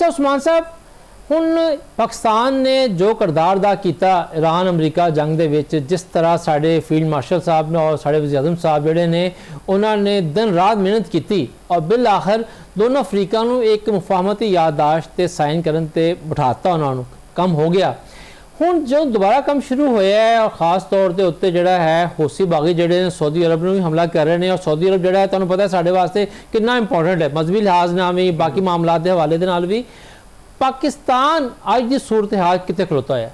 अच्छा उस्मान साहब, ਹੁਣ ਪਾਕਿਸਤਾਨ ਨੇ ਜੋ ਕਿਰਦਾਰ ਅਦਾ ਕੀਤਾ ਇਰਾਨ ਅਮਰੀਕਾ ਜੰਗ ਦੇ ਵਿੱਚ, ਜਿਸ ਤਰ੍ਹਾਂ ਸਾਡੇ ਫੀਲਡ ਮਾਰਸ਼ਲ ਸਾਹਿਬ ਨੇ ਔਰ ਸਾਡੇ ਵਜ਼ੀਰ ਆਜ਼ਮ ਸਾਹਿਬ ਜਿਹੜੇ ਨੇ ਉਹਨਾਂ ਨੇ ਦਿਨ ਰਾਤ ਮਿਹਨਤ ਕੀਤੀ ਔਰ ਬਿਲ ਆਖਰ ਦੋਨੋਂ ਅਫਰੀਕਾ ਨੂੰ ਇੱਕ ਮੁਫਾਹਮਤੀ ਯਾਦਦਾਸ਼ਤ ਤੇ ਸਾਈਨ ਕਰਨ ਤੇ ਬਿਠਾਤਾ, ਉਹਨਾਂ ਨੂੰ ਕੰਮ ਹੋ ਗਿਆ। ਹੁਣ ਜੋ ਦੁਬਾਰਾ ਕੰਮ ਸ਼ੁਰੂ ਹੋਇਆ ਹੈ ਔਰ ਖਾਸ ਤੌਰ ਤੇ ਉੱਤੇ ਜਿਹੜਾ ਹੈ ਹੌਸੀ ਬਾਗੀ ਜਿਹੜੇ ਨੇ ਸਾਊਦੀ ਅਰਬ ਨੂੰ ਵੀ ਹਮਲਾ ਕਰ ਰਹੇ ਨੇ ਔਰ ਸਾਊਦੀ ਅਰਬ ਜਿਹੜਾ ਹੈ ਤੁਹਾਨੂੰ ਪਤਾ ਸਾਡੇ ਵਾਸਤੇ ਕਿੰਨਾ ਇੰਪੋਰਟੈਂਟ ਹੈ ਮਜ਼ਹਬੀ ਲਿਹਾਜ਼ ਨਾਲ ਵੀ, ਬਾਕੀ ਮਾਮਲਾਤ ਦੇ ਹਵਾਲੇ ਦੇ ਨਾਲ ਵੀ। पाकिस्तान अज की सूरत हाल कितने खलोता है?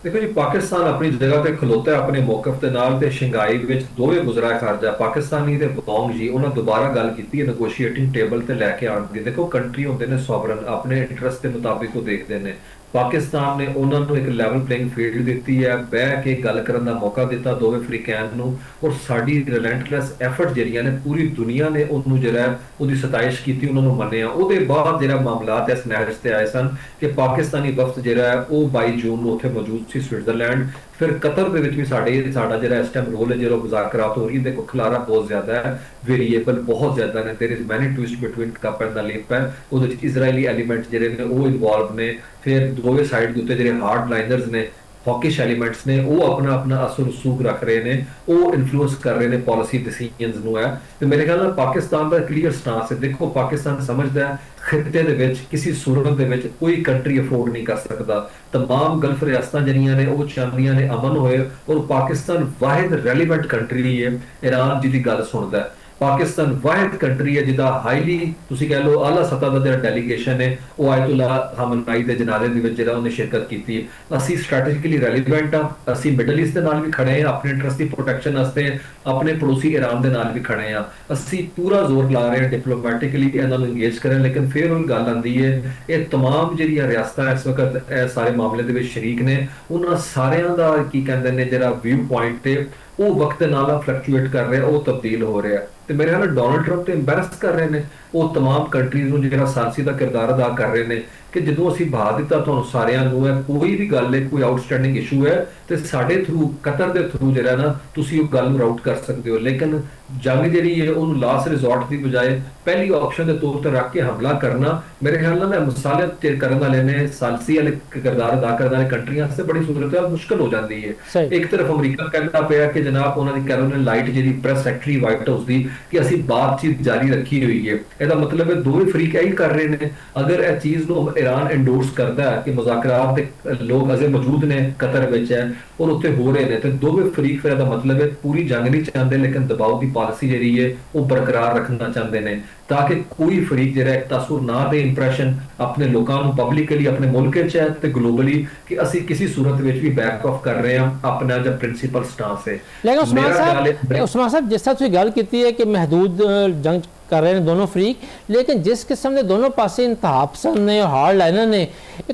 देखो जी, पाकिस्तान अपनी जगह पे खलोता है अपने मौकफ के नाल ते शंघाई विच दोवे गुजरा खर्चा पाकिस्तानी ते बौंग जी उन्होंने दोबारा गल की है नगोशिएटिंग टेबल ते लैके आने दी। देखो कंट्री होंदे ने सॉवरन, अपने इंटरस्ट के मुताबिक वो देखते हैं। पाकिस्तान ने उन्होंने एक लैवल प्लेइंग फील्ड दी है, बह के गल करने का मौका दिता दोवे अफ्रीकैन नूं और साडी रिलेंटलेस एफर्ट जिहड़ियां ने पूरी दुनिया ने उन्होंने जिहड़ा उहदी सताइश कीती, उन्होंने मन्निया। उहदे बाद जिहड़ा मामलात इस नहज ते आए सन कि पाकिस्तानी वफ्द जिहड़ा है वो 22 जून नूं उत्थे मौजूद सी स्विट्जरलैंड। फिर कतर दे विच भी साडा जिहड़ा इस टाइम रोल है जो मुज़ाकरात हो रही है, देखो खलारा बहुत ज्यादा है, वेरिएबल बहुत ज्यादा ने, there is many twist between cup and the lip है। उहदे विच इजराइली एलीमेंट जिहड़े ने वो इन्वॉल्व ने, फिर दोवे साइड के उत्ते जिहड़े हार्ड लाइनर्स ने हॉकिश एलीमेंट्स ने वो अपना अपना असर रसूख रख रहे हैं, वो इन्फ्लुएंस कर रहे हैं पॉलिसी डिसीजनस नूं है। तो मेरे ख्याल पाकिस्तान का क्लीयर स्टांस है। देखो पाकिस्तान समझदा है खिते दे विच किसी सूरत दे विच कोई कंट्री अफोर्ड नहीं कर सकता। तमाम गल्फ रियासतां जिहड़ियां ने वो चाहदियां ने अमन होए और पाकिस्तान वाहिद रेलीवेंट कंट्री है ईरान जिहदी गल सुनदा है। पाकिस्तान वाहिद कंट्री है जिदा हाईली तुसी कह लो आला सतह का जिहड़ा डेलीगेशन है वो आयतुल्लाह खamenei दे जनाजे दे विच जिहड़ा उन्हें शिरकत की है। असी स्ट्रैटेजिकली रेलीवेंट आ, असी मिडल ईस्ट दे नाल भी खड़े हैं अपने इंटरस्ट की प्रोटेक्शन वास्ते, अपने पड़ोसी ईरान दे नाल भी खड़े हैं। असी पूरा जोर ला रहे हैं डिप्लोमैटिकली इन्हां नूं इंगेज करें, लेकिन फिर वो गल आंदी है ये तमाम जिहड़ियां रियासतां इस वक्त सारे मामले दे विच शरीक ने, उन्हां सारियां दा की कहंदे ने जिहड़ा व्यू पॉइंट ते वो वक्त नाल फ्लक्चुएट कर रहा है, वो तब्दील हो रहा है। तो मेरे ख्याल डोनाल्ड ट्रंप तो इंबैरस कर रहे हैं वो तमाम कंट्रीज नूं जिहड़ा सालसी का किरदार अदा कर रहे हैं कि जो असीं बहा दिता तुहानूं सारियां नूं है, कोई भी गल है कोई आउटस्टैंडिंग इशू है तो साडे थ्रू कतर दे थ्रू जिहड़ा ना तुसीं वो गल नूं राउट कर सकते हो। लेकिन जंग जिहड़ी है उहनूं लास्ट रिजॉर्ट की बजाय पहली ऑप्शन के तौर पर रख के हमला करना मेरे ख्याल नाल मसालियत करने वाले ने सालसी वाले किरदार अदा करने वाली कंट्रियां वास्ते बड़ी सूरत मुश्किल हो जाती है। एक तरफ अमरीका कहना पिया कि जनाब उन्होंने कैरोलिन लाइट जी प्रेस सैकटरी वाइट हाउस की कि असी बातचीत जारी रखी हुई है। इसका मतलब है दोवें फ्रीक यही कर रहे हैं। अगर यह चीज को ईरान एंडोर्स करता है कि मुज़ाकरात के लोग अजे मौजूद ने कतर विच है और उत्ते हो रहे हैं तो दोवें फ्रीक फिर इसका मतलब है पूरी जंग नहीं चाहते लेकिन दबाव की पॉलिसी जी है वो बरकरार रखना चाहते हैं ताकि कोई फरीक जो एक तासुर ना दे इंप्रैशन अपने लोगों को पब्लिकली अपने मुल्क है तो ग्लोबली कि असी किसी सूरत में भी बैक ऑफ कर रहे हैं अपना जो प्रिंसिपल स्टांस है। लेकिन उस्मान साहब जिस तरह गल की है कि महदूद जंग कर रहे हैं दोनों फ्रीक, लेकिन जिस किस्म के दोनों पासे इंतहा पसंद ने हार्ड लाइनर ने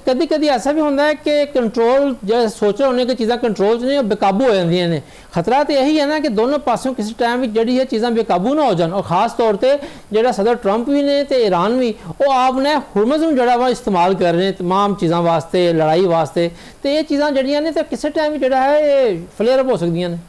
कभी कभी ऐसा भी होता है कि कंट्रोल जो सोच रहे होने की चीज़ें कंट्रोल च नहीं बेकाबू हो जाती ने। खतरा तो यही है ना कि दोनों पासों किसी टाइम जी है चीज़ें बेकाबू ना हो जाए और खास तौर पर जो सदर ट्रंप भी ने तो ईरान भी वो आपने हुरमज में जड़ा वा इस्तेमाल कर रहे हैं तमाम चीज़ों वास्ते लड़ाई वास्ते, तो ये चीज़ां जड़ियां ने तो किसी टाइम जो है फ्लेयर अप हो सकती हैं।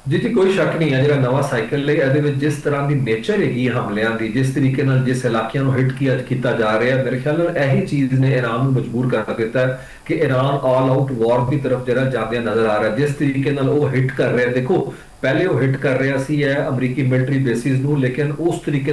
जी जी कोई शक नहीं है जो नवा साइकिल है जिस तरह की नेचर हैगी हमलियां की जिस तरीके जिस इलाकों हिट किया जा रहा है मेरे ख्याल यही चीज़ ने ईरान को मजबूर कर दिता है कि ईरान ऑल आउट वॉर की तरफ जरा जाते नजर आ रहा है। जिस तरीके वो हिट कर रहे हैं, देखो पहले वो हिट कर रहा सी है अमरीकी मिलिटरी बेसिस नूं, लेकिन उस तरीके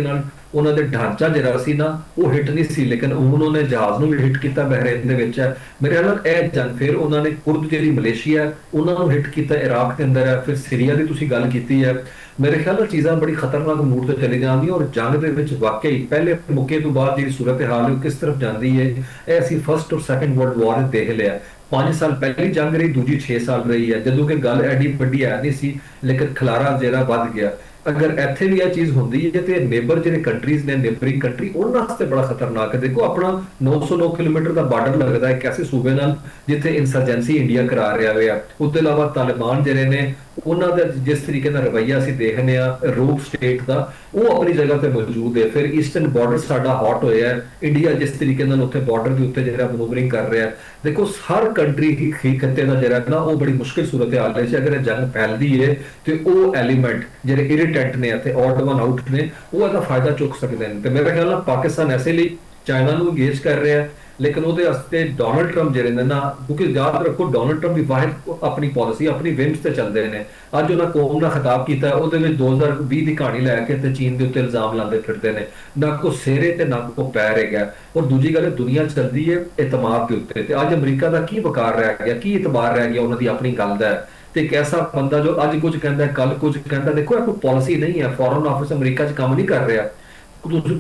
उन्होंने ढांचा जरा सी ना वो हिट नहीं सी, लेकिन उन्होंने जहाज भी हिट किया बहरीन दे विच है। मेरे ख्याल यह जंग फिर उन्होंने कुर्द जी मलेशिया उन्होंने हिट किया इराक के अंदर है, फिर सीरिया की तुसीं गल की है। मेरे ख्याल चीज़ां बड़ी खतरनाक मूड से चली जाती और जंग दे विच वाकई पहले मौके तो बाद जी सूरत हाल है किस तरफ जाती है यह असीं फर्स्ट और सैकेंड वर्ल्ड वॉर देख लिया। 5 साल पहली जंग रही, दूजी 6 साल रही है जदों कि गल एडी वड्डी है नहीं सी, लेकिन खलारा जरा वध गया। अगर इत्थे भी यह चीज़ होंदी है तो नेबर जिहड़े कंट्रीज ने नेबरिंग कंट्री उन्हां वास्ते बड़ा खतरनाक है। देखो अपना 909 किलोमीटर का बार्डर लगता है एक ऐसे सूबे नाल जिथे इंसरजेंसी इंडिया करा रहा है। उसके अलावा तालिबान जिहड़े ने उन्हां दा जिस तरीके का रवैया असीं देखने रोप स्टेट का वो अपनी जगह पे मौजूद है। फिर ईस्टर्न बॉर्डर साडा हॉट होया है, इंडिया जिस तरीके नाल उत्थे बॉर्डर के उत्ते जिहड़ा मनूवरिंग कर रहा है। देखो हर कंट्री की खिते का जिहड़ा ना वो बड़ी मुश्किल सूरत हाल है। अगर जंग फैलती है तो वो एलीमेंट जिहड़े इरिटेंट ने ते ऑड वन आउट ने वो इसका फायदा चुक सकते हैं। तो मेरे ख्याल पाकिस्तान ऐसे लिए ਚਾਈਨਾ ਨੂੰ ਇੰਗੇਜ ਕਰ ਰਿਹਾ ਹੈ, ਲੇਕਿਨ ਉਹਦੇ ਵਾਸਤੇ ਡੋਨਲਡ ਟਰੰਪ ਜਿਹੜੇ ਨੇ ਨਾ, ਕਿਉਂਕਿ ਯਾਦ ਰੱਖੋ ਡੋਨਲਡ ਟਰੰਪ ਦੀ ਵਾਹਿਦ ਆਪਣੀ ਪਾਲਿਸੀ ਆਪਣੀ ਵਿੰਸ ਤੇ ਚੱਲਦੇ ਨੇ। ਅੱਜ ਉਹਨਾਂ ਕੌਮ ਨਾਲ ਖਿਤਾਬ ਕੀਤਾ, ਉਹਦੇ ਵਿੱਚ 2020 ਦੀ ਕਹਾਣੀ ਲੈ ਕੇ ਤੇ ਚੀਨ ਦੇ ਉੱਤੇ ਇਲਜ਼ਾਮ ਲਾਉਂਦੇ ਫਿਰਦੇ ਨੇ, ਨਾ ਕੋ ਸਿਰੇ ਤੇ ਨਾ ਕੋ ਪੈਰ ਹੈਗਾ। ਔਰ ਦੂਜੀ ਗੱਲ, ਦੁਨੀਆ ਚੱਲਦੀ ਹੈ ਇਤਮਾਦ ਦੇ ਉੱਤੇ, ਤੇ ਅੱਜ ਅਮਰੀਕਾ ਦਾ ਕੀ ਵਕਾਰ ਰਹਿ ਗਿਆ, ਕੀ ਇਤਬਾਰ ਰਹਿ ਗਿਆ ਉਹਨਾਂ ਦੀ ਆਪਣੀ ਗੱਲ ਦਾ। ਤੇ ਇੱਕ ਐਸਾ ਬੰਦਾ ਜੋ ਅੱਜ ਕੁਝ ਕਹਿੰਦਾ ਕੱਲ ਕੁਝ ਕਹਿੰਦਾ, ਦੇਖੋ ਇਹ ਕੋਈ ਪਾਲਿਸੀ ਨਹੀਂ ਹੈ, ਫੋਰਨ ਆਫਿਸ ਅਮਰੀਕਾ 'ਚ ਕੰਮ ਨਹੀਂ ਕਰ ਰਿਹਾ।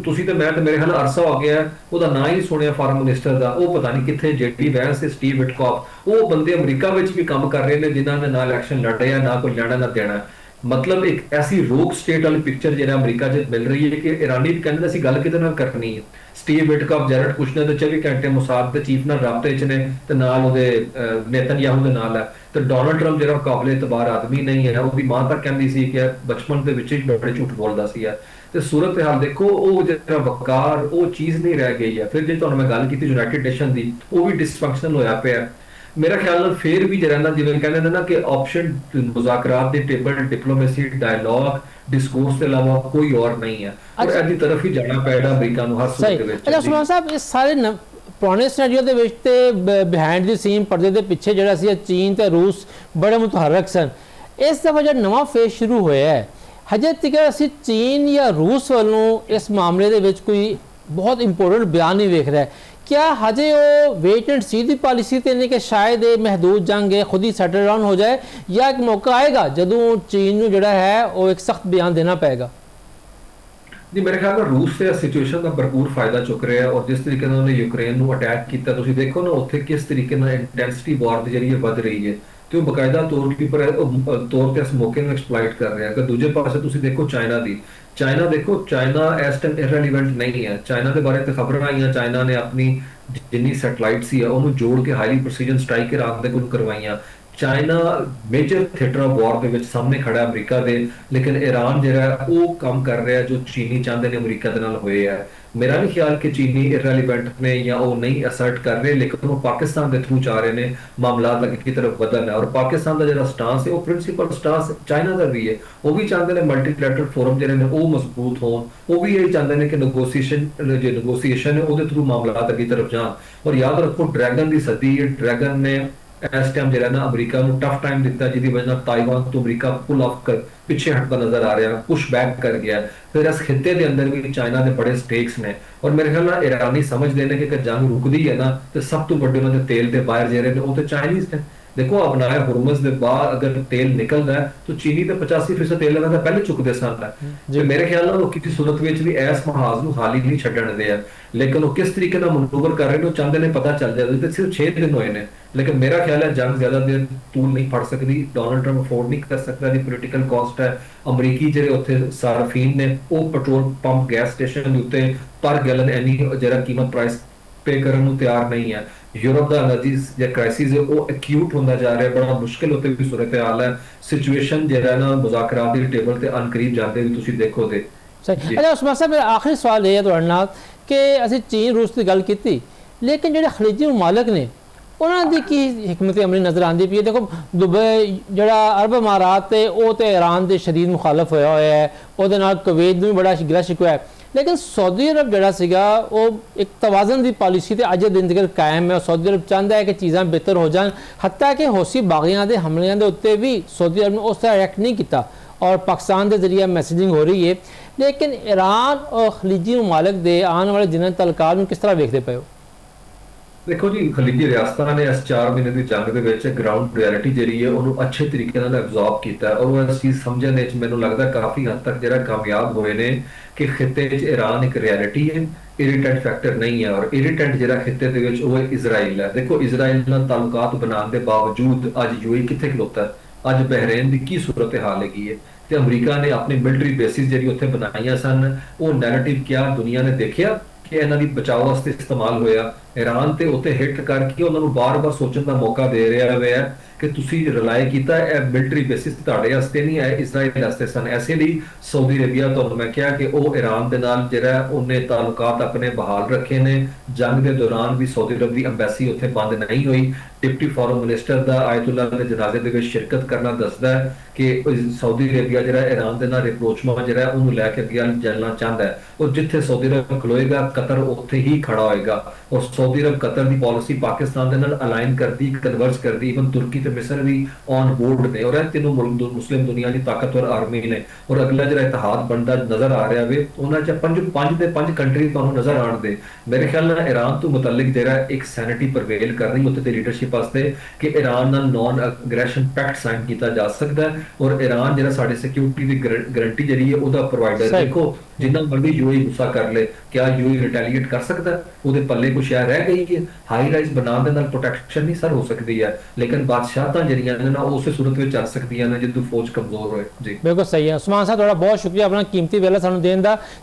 ਤੁਸੀਂ ਤੇ ਮੈਂ ਤੇ ਮੇਰੇ ਖਿਆਲ ਅਰਸਾ ਹੋ ਗਿਆ ਉਹਦਾ ਨਾਂ ਹੀ ਸੁਣਿਆ ਫਾਰਮ ਮਿਨਿਸਟਰ ਦਾ, ਉਹ ਪਤਾ ਨਹੀਂ ਕਿੱਥੇ, ਜੇਡੀ ਵੈਂਸ ਤੇ ਸਟੀਵ ਵਿਟਕੌਫ, ਉਹ ਬੰਦੇ ਅਮਰੀਕਾ ਵਿੱਚ ਵੀ ਕੰਮ ਕਰ ਰਹੇ ਨੇ ਜਿਨ੍ਹਾਂ ਨੇ ਨਾ ਇਲੈਕਸ਼ਨ ਲੜਿਆ, ਨਾ ਕੋਈ ਲੈਣਾ ਨਾ ਦੇਣਾ। ਮਤਲਬ ਇੱਕ ਐਸੀ ਰੋਗ ਸਟੇਟ ਵਾਲੀ ਪਿਕਚਰ ਜਿਹੜਾ ਅਮਰੀਕਾ 'ਚ ਮਿਲ ਰਹੀ ਹੈ ਕਿ ਇਰਾਨੀ ਵੀ ਕਹਿੰਦੇ ਅਸੀਂ ਗੱਲ ਕਿਹਦੇ ਨਾਲ ਕਰਨੀ ਹੈ। ਸਟੀਵ ਵਿਟਕੌਫ, ਜੈਰਡ ਕੁਸ਼ਨਰ ਦੇ 24 ਘੰਟੇ ਮੁਸਾਦ ਦੇ ਚੀਫ ਨਾਲ ਰਾਬਤੇ 'ਚ ਨੇ, ਤੇ ਨਾਲ ਉਹਦੇ ਨੇਤਨਯਾਹੂ ਦੇ ਨਾਲ ਹੈ। ਤੇ ਡੋਨਲਡ ਟਰੰਪ ਜਿਹੜਾ ਕਾਬਲੇ ਇਤਬਾਰ ਆਦਮੀ ਨਹੀਂ ਹੈ, ਉਹਦੀ ਮਾਂ ਤੱਕ ਕਹਿੰਦੀ ਸੀ ਕਿ ਬਚਪਨ ਦੇ ਵਿੱਚ ਹੀ ਬੜੇ ਝੂਠ ਬੋਲਦਾ ਸੀ। ਤੇ ਸੂਰਤ ਹਾਲ ਦੇਖੋ, ਉਹ ਜਿਹੜਾ ਵਕਾਰ ਉਹ ਚੀਜ਼ ਨਹੀਂ ਰਹਿ ਗਈ ਹੈ। ਫਿਰ ਜੇ ਤੁਹਾਨੂੰ ਮੈਂ ਗੱਲ ਕੀਤੀ ਯੂਨਾਈਟਿਡ ਨੇਸ਼ਨ ਦੀ, ਉਹ ਵੀ ਡਿਸਫੰਕਸ਼ਨਲ ਹੋਇਆ ਪਿਆ। ਮੇਰਾ ਖਿਆਲ ਨਾਲ ਫੇਰ ਵੀ ਜਿਹੜਾ ਨਾ, ਜਿਵੇਂ ਕਹਿੰਦੇ ਨੇ ਨਾ ਕਿ ਆਪਸ਼ਨ ਮੁਜ਼ਾਕਰਾਤ ਦੀ ਟੇਬਲ, ਡਿਪਲੋਮੇਸੀ, ਡਾਇਲੌਗ, ਡਿਸਕੋਰਸ ਦੇ ਇਲਾਵਾ ਕੋਈ ਹੋਰ ਨਹੀਂ ਹੈ। ਔਰ ਇਹਦੀ ਤਰਫ ਹੀ ਜਾਣਾ ਪੈਣਾ ਅਮਰੀਕਾ ਨੂੰ ਹਰ ਸੂਰਤ ਦੇ ਵਿੱਚ। ਅੱਛਾ ਸੁਲਤਾਨ ਸਾਹਿਬ, ਇਸ ਸਾਰੇ ਪੁਰਾਣੇ ਸਿਨੈਰੀਓ ਦੇ ਵਿੱਚ ਤੇ ਬਿਹਾਈਂਡ ਦੀ ਸੀਨ, ਪਰਦੇ ਦੇ ਪਿੱਛੇ ਜਿਹੜਾ ਸੀ ਚੀਨ ਤੇ ਰੂਸ ਬੜੇ ਮੁਤਹਰਕ ਸਨ। ਇਸ ਦਫਾ ਜਿਹੜਾ ਨਵਾਂ ਫੇਜ਼ ਸ਼ੁਰੂ ਹੋਇਆ ਹੈ, ਹਜੇ ਤੱਕ ਅਸੀਂ ਚੀਨ ਜਾਂ ਰੂਸ ਵੱਲੋਂ ਇਸ ਮਾਮਲੇ ਦੇ ਵਿੱਚ ਕੋਈ ਬਹੁਤ ਇੰਪੋਰਟੈਂਟ ਬਿਆਨ ਨਹੀਂ ਵੇਖ ਰਿਹਾ। क्या हजे वो वेट एंड सी की पॉलिसी ते ने कि शायद ये महदूद जंग है खुद ही सैटल डाउन हो जाए, या एक मौका आएगा जदों चीन ਨੂੰ ਜਿਹੜਾ ਹੈ ਉਹ ਇੱਕ ਸਖਤ ਬਿਆਨ ਦੇਣਾ ਪਏਗਾ? ਜੀ ਮੇਰੇ ਖਿਆਲ ਨਾਲ ਰੂਸ ਤੇ ਸਿਚੁਏਸ਼ਨ ਦਾ ਭਰਪੂਰ ਫਾਇਦਾ ਚੁੱਕ ਰਿਹਾ ਹੈ, ਔਰ ਜਿਸ ਤਰੀਕੇ ਨਾਲ ਉਹਨੇ ਯੂਕਰੇਨ ਨੂੰ ਅਟੈਕ ਕੀਤਾ, ਤੁਸੀਂ ਦੇਖੋ ਨਾ ਉੱਥੇ ਕਿਸ ਤਰੀਕੇ ਨਾਲ ਇੰਟੈਂਸਿਟੀ ਵਾਰ ਦੀ ਜਿਹੜੀ ਵੱਧ ਰਹੀ ਹੈ, ਤੇ ਉਹ ਬਕਾਇਦਾ ਤੌਰ ਤੇ ਇਸ ਮੌਕੇ ਨੂੰ ਐਕਸਪਲੋਇਟ ਕਰ ਰਿਹਾ ਹੈ। ਕਿ ਦੂਜੇ ਪਾਸੇ ਤੁਸੀਂ ਦੇਖੋ ਚਾਈਨਾ ਦੇਖੋ, ਚਾਈਨਾ ਇਸ ਟਾਈਮ ਇਰੈਲੀਵੈਂਟ ਨਹੀਂ ਹੈ। ਚਾਈਨਾ ਦੇ ਬਾਰੇ ਤੇ ਖਬਰਾਂ ਆਈਆਂ, ਚਾਈਨਾ ਨੇ ਆਪਣੀ ਜਿੰਨੀ ਸੈਟਲਾਈਟ ਸੀ ਉਹਨੂੰ ਜੋੜ ਕੇ ਹਾਈਲੀ ਪ੍ਰੀਸੀਜਨ ਸਟ੍ਰਾਈਕ ਇਰਾਨ ਦੇ ਕੋਲ ਕਰਵਾਈਆਂ। ਚਾਈਨਾ ਮੇਜਰ ਥੀਏਟਰ ਆਫ ਵਾਰ ਦੇ ਵਿੱਚ ਸਾਹਮਣੇ ਖੜਾ ਅਮਰੀਕਾ ਦੇ, ਲੇਕਿਨ ਈਰਾਨ ਜਿਹੜਾ ਉਹ ਕੰਮ ਕਰ ਰਿਹਾ ਜੋ ਚੀਨੀ ਚਾਹੁੰਦੇ ਨੇ ਅਮਰੀਕਾ ਦੇ ਨਾਲ ਹੋਏ ਹੈ। ਮੇਰਾ ਨਹੀਂ ਖਿਆਲ ਕਿ ਚੀਨੀ ਇਰੈਲੀਵੈਂਟ ਨੇ ਜਾਂ ਉਹ ਨਹੀਂ ਅਸਰਟ ਕਰ ਰਹੇ, ਲੇਕਿਨ ਉਹ ਪਾਕਿਸਤਾਨ ਦੇ ਥਰੂ ਜਾ ਰਹੇ ਨੇ ਮਾਮਲਾਤ ਦੀ ਤਰਫ ਵਧਣ ਹੈ। ਔਰ ਪਾਕਿਸਤਾਨ ਦਾ ਜਿਹੜਾ ਸਟਾਂਸ ਹੈ ਉਹ ਪ੍ਰਿੰਸੀਪਲ ਸਟਾਂਸ ਚਾਈਨਾ ਦਾ ਵੀ ਹੈ। ਉਹ ਵੀ ਚਾਹੁੰਦੇ ਨੇ ਮਲਟੀਲੈਟਰਲ ਫੋਰਮ ਜਿਹੜੇ ਨੇ ਉਹ ਮਜ਼ਬੂਤ ਹੋਣ, ਉਹ ਵੀ ਇਹ ਚਾਹੁੰਦੇ ਨੇ ਕਿ ਨੈਗੋਸੀਏਸ਼ਨ ਹੈ ਉਹਦੇ ਥਰੂ ਮਾਮਲਾਤ ਅੱਗੇ ਤਰਫ ਜਾਣ। ਔਰ ਯਾਦ ਰੱਖੋ ਡਰੈਗਨ ਦੀ ਸਦੀ ਹੈ, ਡਰੈਗਨ ਨੇ ਇਸ ਟਾਈਮ ਜਿਹੜਾ ਨਾ ਅਮਰੀਕਾ ਨੂੰ ਟਫ ਟਾਈਮ ਦਿੱਤਾ, ਜਿਹਦੀ ਵਜ੍ਹਾ ਨਾਲ ਤਾਈਵਾਨ ਤੋਂ ਅਮਰੀਕਾ ਪੁੱਲ ਆਫ ਕਰ ਪਿੱਛੇ ਹਟਦਾ ਨਜ਼ਰ ਆ ਰਿਹਾ, ਪੁਸ਼ ਬੈਕ ਕਰ ਗਿਆ। ਫਿਰ ਇਸ ਖਿੱਤੇ ਦੇ ਅੰਦਰ ਵੀ ਚਾਈਨਾ ਦੇ ਬੜੇ ਸਟੇਕਸ ਨੇ, ਔਰ ਮੇਰੇ ਖਿਆਲ ਨਾਲ ਇਰਾਨੀ ਸਮਝਦੇ ਨੇ ਕਿ ਜੰਗ ਰੁਕਦੀ ਹੈ ਨਾ ਤੇ ਸਭ ਤੋਂ ਵੱਡੇ ਉਹਨਾਂ ਦੇ ਤੇਲ ਦੇ ਬਾਹਰ ਜਿਹੜੇ ਨੇ ਉਹ ਤੇ ਚਾਈਨੀਜ਼ ਨੇ। देखो अपनाया हुरमुज के बाद अगर तेल निकलता है तो चीनी तो 85% तेल लगाता पहले चुकते सन। मेरे ख्याल में किसी सूरत में भी इस महाज को हाल ही नहीं छड्डण दे, लेकिन वो किस तरीके का मनूवर कर रहे हैं चाहते हैं पता चल जाए। तो सिर्फ 6 दिन हुए ने, लेकिन मेरा ख्याल है जंग ज्यादा देर तूल नहीं फड़ सकती। डोनाल्ड ट्रंप अफोर्ड नहीं कर सकता, दी पोलिटिकल कॉस्ट है। अमरीकी ਜਿਹੜੇ ਉੱਥੇ ਸਾਰਫੀਨ ਨੇ ਉਹ ਪੈਟਰੋਲ ਪੰਪ ਗੈਸ ਸਟੇਸ਼ਨ ਦੇ ਉੱਤੇ ਪਰ ਗੈਲਨ ਐਨੀ ਜਿਹੜਾ ਕੀਮਤ ਪ੍ਰਾਈਸ पे ਕਰਨ ਨੂੰ ਤਿਆਰ ਨਹੀਂ ਹੈ। यूरोप का एनर्जी जो क्राइसिस है वो एक्यूट होता जा रहा है, बड़ा मुश्किल होते भी सूरत हाल है। सिचुएशन जो है ना मुज़ाकरात की टेबल ते अनकरीब जाते भी तुसी देखो ते। सही। अच्छा उस्मान साहब मेरा आखिरी सवाल ये है तुहाडे नाल कि ਅਸੀਂ चीन रूस की गल की, लेकिन ਜਿਹੜੇ खलीजी मुमालिक ने ਉਹਨਾਂ ਦੀ ਕੀ हिकमत अमली नज़र आती पई है? देखो दुबई ਜਿਹੜਾ अरब अमारात ਤੇ ਉਹ ਤੇ ईरान ਦੇ शदीद मुखालफ होया होया है, ਉਹਦੇ ਨਾਲ कुवैत ਨੂੰ भी बड़ा गिला शिकवा है। लेकिन सऊदी अरब जड़ा सीगा वो एक तवाज़न की पॉलिसी तो अज दिन तक कायम है। सऊदी अरब चाहता है कि चीज़ां बेहतर हो जाए, हत्या कि हौसी बागियां के हमलों के उत्ते भी सऊदी अरब ने उस तरह रिएक्ट नहीं किया और पाकिस्तान के जरिए मैसेजिंग हो रही है। लेकिन ईरान और खलीजी मुमालिक के आने वाले दिनों तलकात किस तरह देखते पे हो? देखो जी खलीजी रियासतां ने इस 4 महीने की जंग ਦੇ ਵਿੱਚ ਗਰਾਊਂਡ ਰਿਐਲਿਟੀ ਜਿਹੜੀ ਹੈ ਉਹਨੂੰ ਅੱਛੇ ਤਰੀਕੇ ਨਾਲ ਐਬਜ਼ੌਰਬ ਕੀਤਾ ਔਰ ਉਹ ਇਸ ਚੀਜ਼ ਸਮਝਣ ਵਿੱਚ ਮੈਨੂੰ ਲੱਗਦਾ ਕਾਫੀ ਹੱਦ ਤੱਕ ਜਿਹੜਾ ਕਾਮਯਾਬ ਹੋਏ ਨੇ ਕਿ ਖਿੱਤੇ ਵਿੱਚ ਈਰਾਨ ਇੱਕ ਰਿਐਲਿਟੀ ਹੈ, ਇਰੀਟੈਂਟ ਫੈਕਟਰ ਨਹੀਂ ਹੈ। ਔਰ ਇਰੀਟੈਂਟ ਜਿਹੜਾ ਖਿੱਤੇ ਦੇ ਵਿੱਚ ਉਹ ਹੈ ਇਜ਼ਰਾਈਲ ਹੈ। ਦੇਖੋ ਇਜ਼ਰਾਈਲ ਨਾਲ ਤਾਲੁਕਾਤ ਬਣਾਉਣ ਦੇ ਬਾਵਜੂਦ ਅੱਜ ਯੂਏਈ ਕਿੱਥੇ ਖਲੋਤਾ ਹੈ, ਅੱਜ ਬਹਿਰੇਨ ਦੀ ਕੀ ਸੂਰਤ ਹਾਲ ਹੈਗੀ ਹੈ। ਤੇ ਅਮਰੀਕਾ ਨੇ ਆਪਣੀ ਮਿਲਟਰੀ ਬੇਸਿਸ ਜਿਹੜੀ ਉੱਥੇ ਬਣਾਈਆਂ ਸਨ, ਉਹ ਨੈਰੇਟਿਵ ਕਿਆ ਦੁਨੀਆ ਨੇ ਦੇਖਿਆ ਕਿ ਇਹਨਾਂ ਦੀ ਬਚਾਓ ਵਾਸਤੇ ਇਸਤੇਮਾਲ ਹੋਇਆ। ਈਰਾਨ ਤੇ ਉੱਤੇ ਹਿੱਟ ਕਰਕੇ ਉਹਨਾਂ ਨੂੰ ਬਾਰ-ਬਾਰ ਸੋਚਣ ਦਾ ਮੌਕਾ ਦੇ ਰਿਹਾ ਹੋਇਆ ਕਿ ਤੁਸੀਂ ਰਿਲਾਈ ਕੀਤਾ ਇਹ ਮਿਲਟਰੀ ਬੇਸਿਸ ਤੁਹਾਡੇ ਵਾਸਤੇ ਨਹੀਂ ਹੈ, ਇਜ਼ਰਾਈਲ ਵਾਸਤੇ ਸਨ। ਐਸੇ ਲਈ ਸਾਊਦੀ ਅਰੇਬੀਆ, ਤੁਹਾਨੂੰ ਮੈਂ ਕਿਹਾ ਕਿ ਉਹ ਈਰਾਨ ਦੇ ਨਾਲ ਜਿਹੜਾ ਉਹਨੇ ਤਾਲੁਕਾਤ ਆਪਣੇ ਬਹਾਲ ਰੱਖੇ ਨੇ। ਜੰਗ ਦੇ ਦੌਰਾਨ ਵੀ ਸਾਊਦੀ ਅਰਬ ਦੀ ਅੰਬੈਸੀ ਉੱਥੇ ਬੰਦ ਨਹੀਂ ਹੋਈ। ਡਿਪਟੀ ਫੋਰਨ ਮਿਨਿਸਟਰ ਦਾ ਆਇਤੁੱਲਾ ਦੇ ਜਨਾਜ਼ੇ ਦੇ ਵਿੱਚ ਸ਼ਿਰਕਤ ਕਰਨਾ ਦੱਸਦਾ ਹੈ ਕਿ ਸਾਊਦੀ ਅਰੇਬੀਆ ਜਿਹੜਾ ਈਰਾਨ ਦੇ ਨਾਲ ਰਿਪਰੋਚਮਾ ਜਿਹੜਾ ਉਹਨੂੰ ਲੈ ਕੇ ਅੱਗੇ ਚੱਲਣਾ ਚਾਹੁੰਦਾ ਹੈ। ਔਰ ਜਿੱਥੇ ਸਾਊਦੀ ਅਰਬ ਖਲੋਏਗਾ ਕਤਰ ਉੱਥੇ ਹੀ ਖੜਾ ਹੋਏਗਾ। ਔਰ ਸਾਊਦੀ ਅਰਬ ਕਤਰ ਦੀ ਪਾਲਿਸੀ ਪਾਕਿਸਤਾਨ ਦੇ ਨਾਲ ਅਲਾਈਨ ਕਰਦੀ, ਕਨਵਰਜ ਕਰਦੀ। ਇਵਨ ਤੁਰਕੀ ਤੇ ਮਿਸਰ ਵੀ ਔਨ ਬੋਰਡ ਨੇ ਔਰ ਇਹ ਤਿੰਨੋਂ ਮੁਲਕ ਮੁਸਲਿਮ ਦੁਨੀਆ ਦੀ ਤਾਕਤਵਰ ਆਰਮੀ ਨੇ। ਔਰ ਅਗਲਾ ਜਿਹੜਾ ਇਤਿਹਾਦ ਬਣਦਾ ਨਜ਼ਰ ਆ ਰਿਹਾ ਵੇ ਉਹਨਾਂ ਚ ਪੰਜ ਕੰਟਰੀ ਤੁਹਾਨੂੰ ਨਜ਼ਰ ਆਉਣਦੇ। ਮੇਰੇ ਖਿਆਲ ਨਾਲ ਈਰਾਨ ਤੋਂ ਮੁਤਲਕ ਜਿਹੜਾ ਇੱਕ ਸੈਨਿਟੀ ਪ੍ਰਵੇਲ ਕਰ ਰਹੀ ਉੱਥੇ ਦੀ ਲੀਡਰਸ਼ਿਪ ਵਾਸਤੇ ਕਿ ਈਰਾਨ ਨਾਲ ਨੌਨ ਅਗਰੈਸ਼ਨ ਪੈਕਟ ਸਾਈਨ ਕੀਤਾ ਜਾ ਸਕਦਾ ਹੈ। ਔਰ ਈਰਾਨ ਜਿਹੜਾ ਸਾਡੇ ਸਿਕਿਉਰਿਟੀ ਦੀ ਗਰੰਟੀ ਜਿਹੜੀ ਹੈ ਉਹਦਾ ਪ੍ਰੋਵਾਈਡਰ। ਦੇਖੋ ਜਿੰਨਾ ਮਰਜ਼ੀ ਯੂਏਈ ਗੁੱਸਾ ਕਰ ਲੇ, ਕਿਆ ਯੂਏਈ ਰਿਟੈਲੀਏਟ ਕਰ ਸਕਦਾ? ਉਹਦੇ ਪੱਲੇ ਕੁਛ ਹੈ ਰਹਿ ਗਈ ਹੈ? ਹਾਈ ਰਾਈਜ਼ ਬਣਾਉਣ ਦੇ ਨਾਲ ਪ੍ਰੋਟੈਕਸ਼ਨ ਨਹੀਂ ਸਰ ਹੋ ਸਕਦੀ ਹੈ, ਲੇਕਿਨ ਬਾਦਸ਼ਾਹਤਾਂ ਜਿਹੜੀਆਂ ਨੇ ਨਾ ਉਸੇ ਸੂਰਤ ਵਿੱਚ ਚੱਲ ਸਕਦੀਆਂ ਨੇ ਜਦੋਂ ਫੌਜ ਕਮਜ਼ੋਰ ਹੋਏ। ਜੀ ਬਿਲਕੁਲ ਸਹੀ ਹੈ। ਉਸਮਾਨ ਸਾਹਿਬ ਤੁਹਾਡਾ ਬਹੁਤ ਸ਼ੁਕਰੀਆ ਆਪਣਾ ਕੀਮਤੀ ਵੇਲਾ ਸਾਨੂੰ ਦੇਣ ਦਾ।